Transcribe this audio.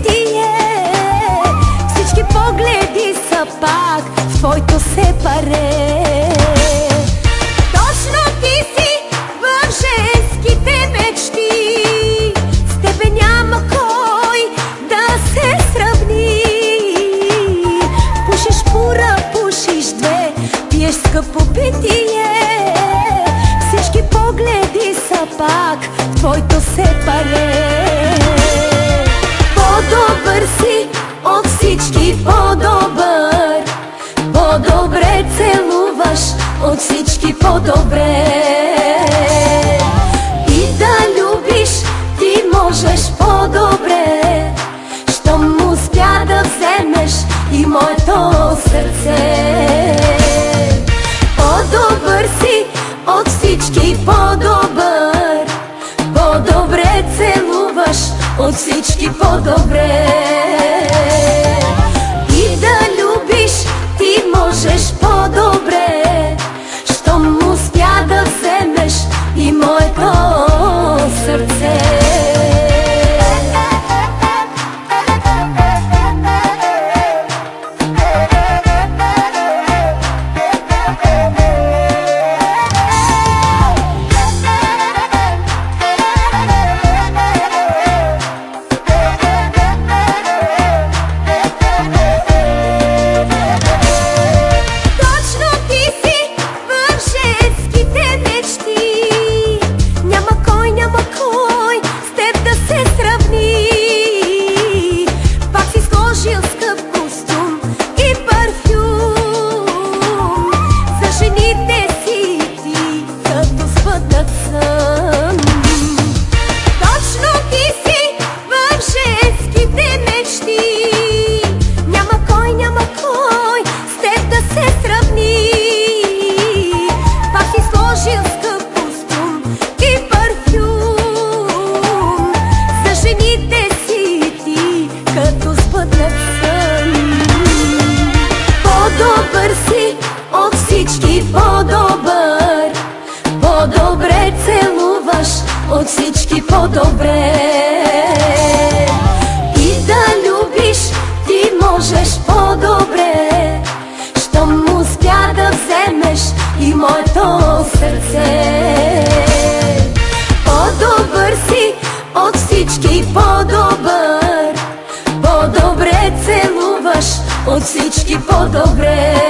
побитие. Всички погледи са пак в твоето сепаре. Точно ти си в женските мечти, с тебе няма кой да се сравни. Пушиш пура, пушиш две, пиеш скъпо битие. Всички погледи са пак в твоето сепаре. По-добър си от всички, по-добър. По-добре целуваш от всички, по-добре. И да любиш ти можеш по-добре, щом успя да вземеш и моето сърце. По-добър си от всички, по-добър. По-добре целуваш от всички, по-добре. И да любиш ти можеш по-добре, щом успя да вземеш и моето сърце. По-добър си от всички, по-добър. По-добре целуваш от всички, по-добре. И да любиш ти можеш по-добре, щом успя да вземеш и моето сърце. По-добър си от всички, по-добър. По-добре целуваш от всички, по-добре.